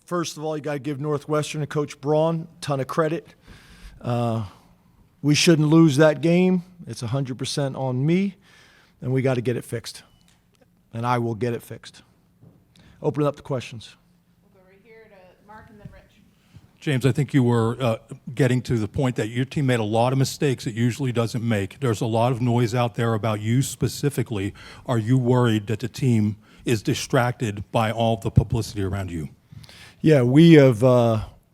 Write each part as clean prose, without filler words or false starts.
First of all, you got to give Northwestern and Coach Braun a ton of credit. We shouldn't lose that game. It's 100% on me, and we got to get it fixed. And I will get it fixed. Open it up to questions. We'll go right here to Mark and then Rich. James, I think you were getting to the point that your team made a lot of mistakes it usually doesn't make. There's a lot of noise out there about you specifically. Are you worried that the team is distracted by all the publicity around you? Yeah, we have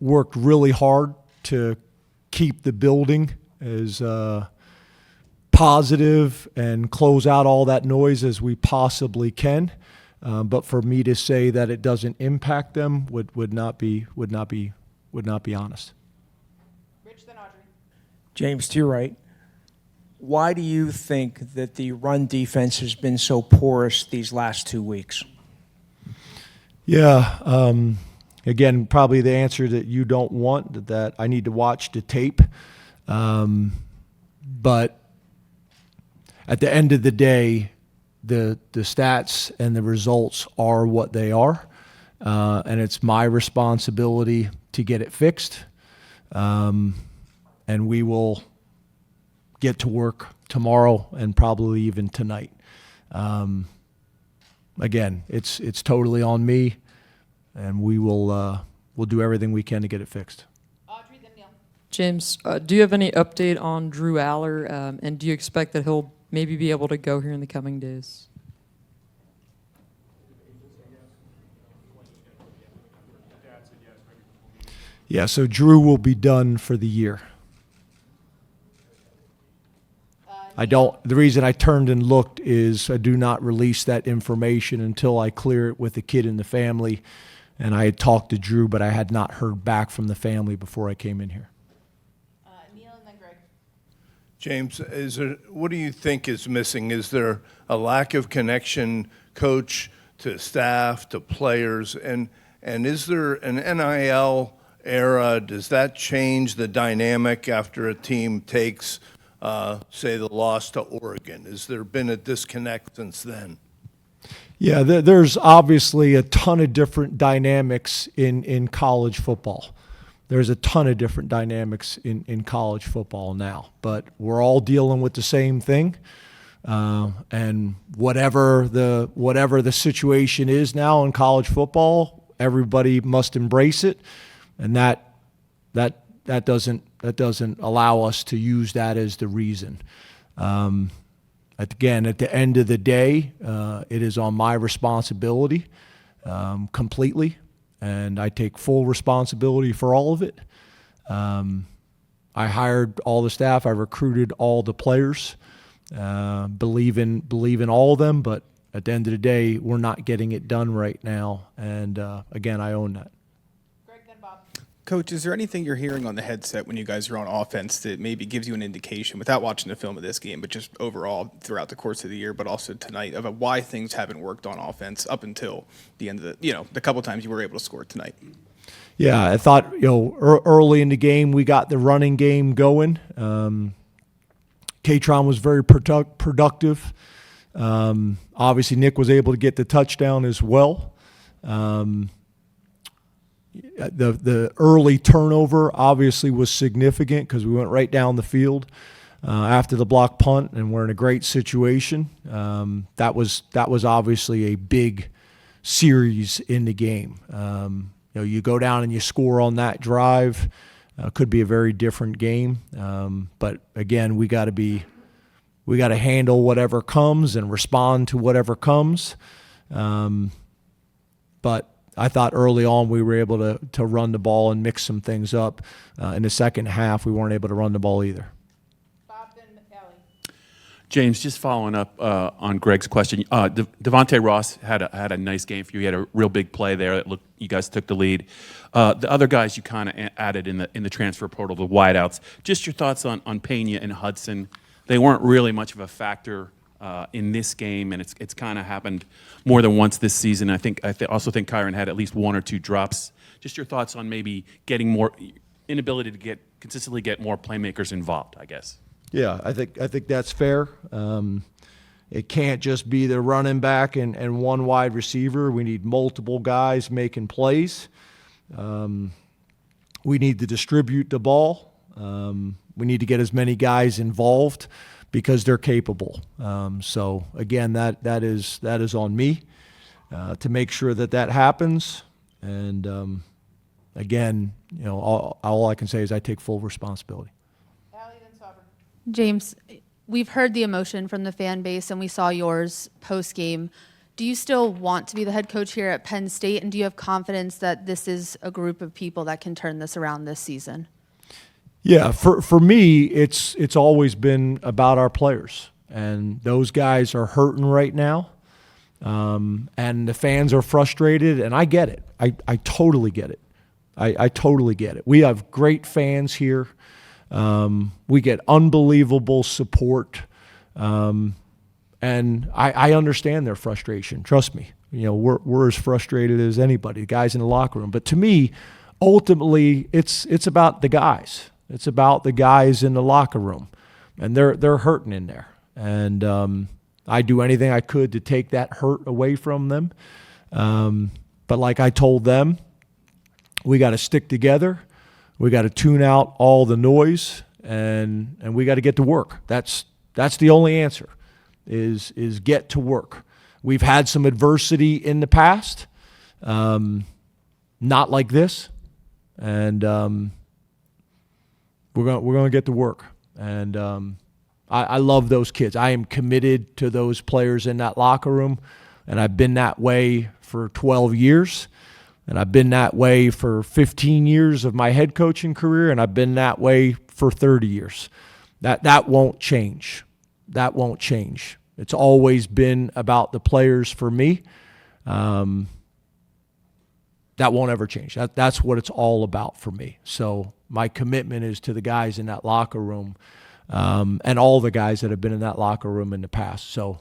worked really hard to keep the building as positive and close out all that noise as we possibly can. But for me to say that it doesn't impact them would not be honest. Rich, then Audrey. James, to your right, why do you think that the run defense has been so porous these last 2 weeks? Yeah, again, probably the answer that you don't want, that I need to watch the tape. But at the end of the day, the stats and the results are what they are. And it's my responsibility to get it fixed. And we will get to work tomorrow and probably even tonight. Again, it's totally on me, and we'll do everything we can to get it fixed. Audrey, then Neil. James, do you have any update on Drew Aller, and do you expect that he'll maybe be able to go here in the coming days? Yeah, so Drew will be done for the year. The reason I turned and looked is I do not release that information until I clear it with the kid and the family. And I had talked to Drew, but I had not heard back from the family before I came in here. Neil and then Greg. James, what do you think is missing? Is there a lack of connection, coach to staff, to players? And is there an NIL era? Does that change the dynamic after a team takes, say, the loss to Oregon? Has there been a disconnect since then? Yeah, there's obviously a ton of different dynamics in college football. There's a ton of different dynamics in college football now, but we're all dealing with the same thing. And whatever the situation is now in college football, everybody must embrace it, and that doesn't allow us to use that as the reason. Again, at the end of the day, it is on my responsibility completely, and I take full responsibility for all of it. I hired all the staff. I recruited all the players. Believe in all of them, but at the end of the day, we're not getting it done right now. And again, I own that. Greg, then Bob. Coach, is there anything you're hearing on the headset when you guys are on offense that maybe gives you an indication, without watching the film of this game, but just overall throughout the course of the year, but also tonight, of why things haven't worked on offense up until the end of the couple times you were able to score tonight? Yeah, I thought early in the game we got the running game going. Katron was very productive. Obviously, Nick was able to get the touchdown as well. The early turnover obviously was significant because we went right down the field after the block punt, and we're in a great situation. That was obviously a big series in the game. You go down and you score on that drive. Could be a very different game. But again, we got to handle whatever comes and respond to whatever comes. But I thought early on we were able to run the ball and mix some things up. In the second half, we weren't able to run the ball either. Bob, then Ellie. James, just following up on Greg's question, Devontae Ross had a nice game for you. He had a real big play there that looked you guys took the lead. The other guys you kind of added in the transfer portal, the wideouts. Just your thoughts on Pena and Hudson. They weren't really much of a factor in this game, and it's kind of happened more than once this season. I also think Kyron had at least one or two drops. Just your thoughts on maybe getting more inability to consistently get more playmakers involved, I guess. Yeah, I think that's fair. It can't just be the running back and one wide receiver. We need multiple guys making plays. We need to distribute the ball. We need to get as many guys involved because they're capable. So again, that is on me to make sure that happens. And again, all I can say is I take full responsibility. Allie, then Sauber. James, we've heard the emotion from the fan base, and we saw yours post-game. Do you still want to be the head coach here at Penn State, and do you have confidence that this is a group of people that can turn this around this season? Yeah, for me, it's always been about our players, and those guys are hurting right now, and the fans are frustrated, and I get it. I totally get it. I totally get it. We have great fans here. We get unbelievable support, and I understand their frustration. Trust me. We're as frustrated as anybody, the guys in the locker room. But to me, ultimately, it's about the guys. It's about the guys in the locker room, and they're hurting in there. And I do anything I could to take that hurt away from them. But like I told them, we got to stick together. We got to tune out all the noise, and we got to get to work. That's the only answer, is get to work. We've had some adversity in the past, not like this, and we're going to get to work. And I love those kids. I am committed to those players in that locker room, and I've been that way for 12 years. And I've been that way for 15 years of my head coaching career, and I've been that way for 30 years. That won't change. That won't change. It's always been about the players for me. That won't ever change. That's what it's all about for me. So my commitment is to the guys in that locker room, and all the guys that have been in that locker room in the past. So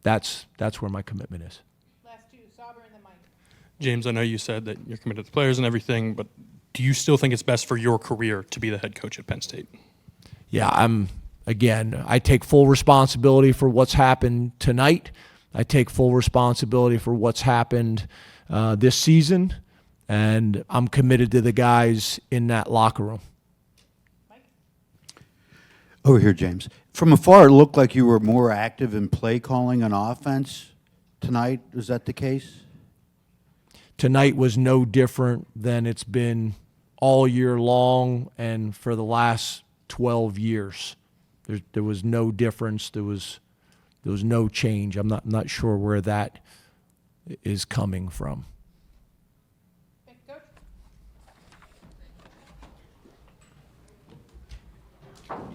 that's where my commitment is. Last two, Sauber and then Mike. James, I know you said that you're committed to the players and everything, but do you still think it's best for your career to be the head coach at Penn State? Yeah, I take full responsibility for what's happened tonight. I take full responsibility for what's happened this season, and I'm committed to the guys in that locker room. Over here, James. From afar, it looked like you were more active in play calling on offense tonight. Is that the case? Tonight was no different than it's been all year long and for the last 12 years. There was no difference. There was no change. I'm not sure where that is coming from. Thank you, Coach.